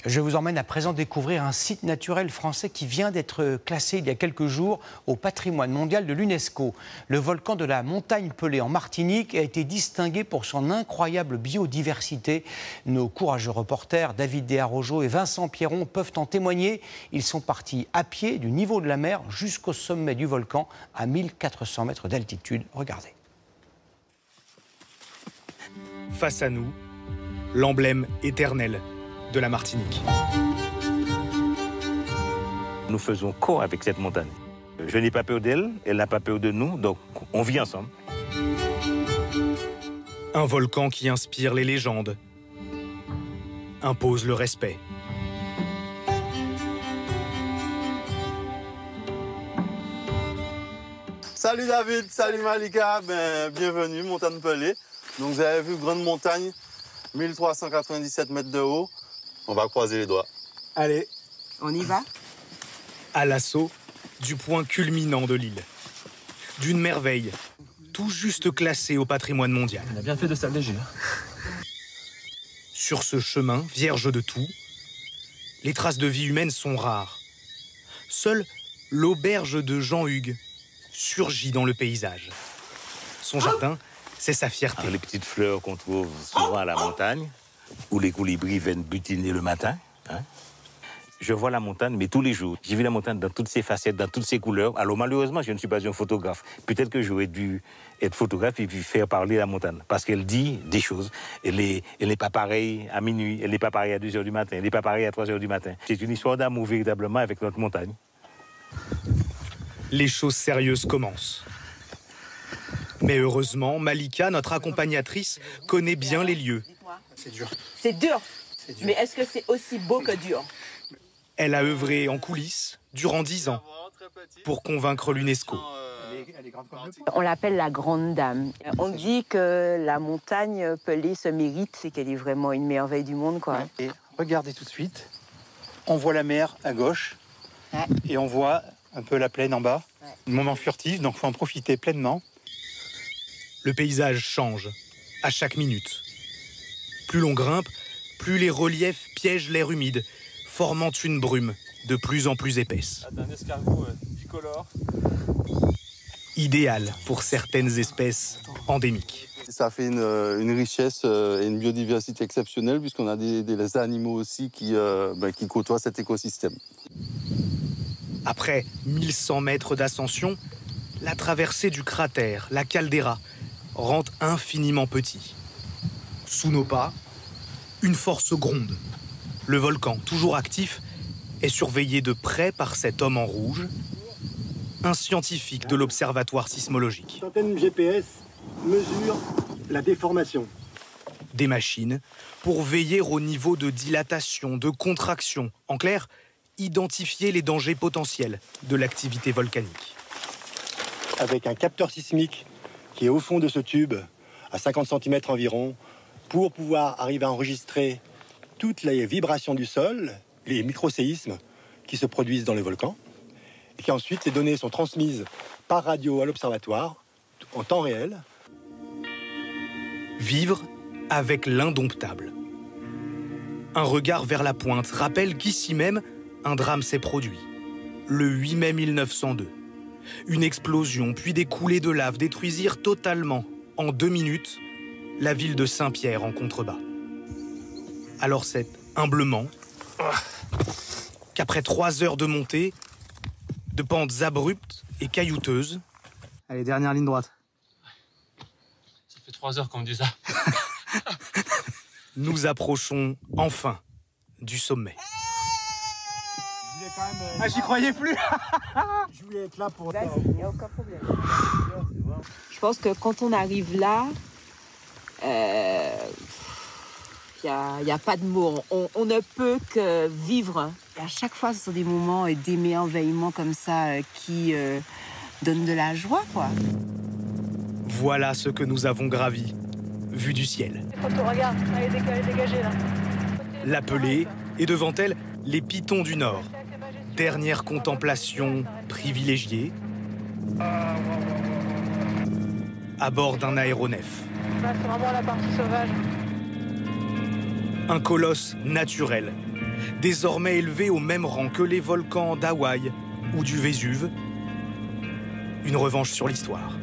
Je vous emmène à présent découvrir un site naturel français qui vient d'être classé il y a quelques jours au patrimoine mondial de l'UNESCO. Le volcan de la Montagne Pelée en Martinique a été distingué pour son incroyable biodiversité. Nos courageux reporters David Desarrojo et Vincent Pierron peuvent en témoigner. Ils sont partis à pied du niveau de la mer jusqu'au sommet du volcan à 1400 mètres d'altitude. Regardez. Face à nous, l'emblème éternel de la Martinique. Nous faisons corps avec cette montagne. Je n'ai pas peur d'elle, elle n'a pas peur de nous, donc on vit ensemble. Un volcan qui inspire les légendes, impose le respect. Salut David, salut Malika, bienvenue, Montagne Pelée. Donc vous avez vu, grande montagne, 1397 mètres de haut. On va croiser les doigts. Allez. On y va? À l'assaut du point culminant de l'île. D'une merveille, tout juste classée au patrimoine mondial. On a bien fait de s'alléger. Sur ce chemin, vierge de tout, les traces de vie humaine sont rares. Seule l'auberge de Jean-Hugues surgit dans le paysage. Son jardin, c'est sa fierté. Les petites fleurs qu'on trouve souvent à la montagne, où les colibris viennent butiner le matin. Hein. Je vois la montagne, mais tous les jours. J'ai vu la montagne dans toutes ses facettes, dans toutes ses couleurs. Alors malheureusement, je ne suis pas un photographe. Peut-être que j'aurais dû être photographe et puis faire parler la montagne. Parce qu'elle dit des choses. Elle n'est pas pareille à minuit, elle n'est pas pareille à 2 h du matin, elle n'est pas pareille à 3 h du matin. C'est une histoire d'amour véritablement avec notre montagne. Les choses sérieuses commencent. Mais heureusement, Malika, notre accompagnatrice, connaît bien les lieux. C'est dur. C'est dur. Mais est-ce que c'est aussi beau que dur? Elle a œuvré en coulisses durant 10 ans pour convaincre l'UNESCO. On l'appelle la grande dame. On dit que la montagne Pelée se mérite, c'est qu'elle est vraiment une merveille du monde, quoi. Et regardez tout de suite, on voit la mer à gauche et on voit un peu la plaine en bas. Un moment furtif, donc il faut en profiter pleinement. Le paysage change à chaque minute. Plus l'on grimpe, plus les reliefs piègent l'air humide, formant une brume de plus en plus épaisse. Un escargot bicolore. Idéal pour certaines espèces endémiques. Ça fait une richesse et une biodiversité exceptionnelle puisqu'on a des animaux aussi qui côtoient cet écosystème. Après 1100 mètres d'ascension, la traversée du cratère, la caldeira, rend infiniment petit. Sous nos pas, une force gronde. Le volcan, toujours actif, est surveillé de près par cet homme en rouge, un scientifique de l'Observatoire sismologique. L'antenne GPS mesure la déformation. Des machines pour veiller au niveau de dilatation, de contraction. En clair, identifier les dangers potentiels de l'activité volcanique. Avec un capteur sismique qui est au fond de ce tube, à 50 cm environ, pour pouvoir arriver à enregistrer toutes les vibrations du sol, les microséismes qui se produisent dans le volcan, et qu'ensuite ces données sont transmises par radio à l'observatoire en temps réel. Vivre avec l'indomptable. Un regard vers la pointe rappelle qu'ici même, un drame s'est produit. Le 8 mai 1902. Une explosion puis des coulées de lave détruisirent totalement, en 2 minutes, la ville de Saint-Pierre en contrebas. Alors c'est humblement qu'après 3 heures de montée, de pentes abruptes et caillouteuses... Allez, dernière ligne droite. Ça fait 3 heures qu'on me dit ça. Nous approchons enfin du sommet. Ah, j'y croyais plus. Je voulais être là pour... Vas-y, il n'y a aucun problème. Je pense que quand on arrive là, il n'y a pas de mots. On ne peut que vivre. Et à chaque fois, ce sont des moments d'émerveillement comme ça qui donnent de la joie, quoi. Voilà ce que nous avons gravi, vu du ciel. Regarde, elle est dégagée là. La Pelée et devant elle, les Pitons du Nord. Dernière contemplation privilégiée à bord d'un aéronef. Là, c'est vraiment la partie sauvage. Un colosse naturel, désormais élevé au même rang que les volcans d'Hawaï ou du Vésuve. Une revanche sur l'histoire.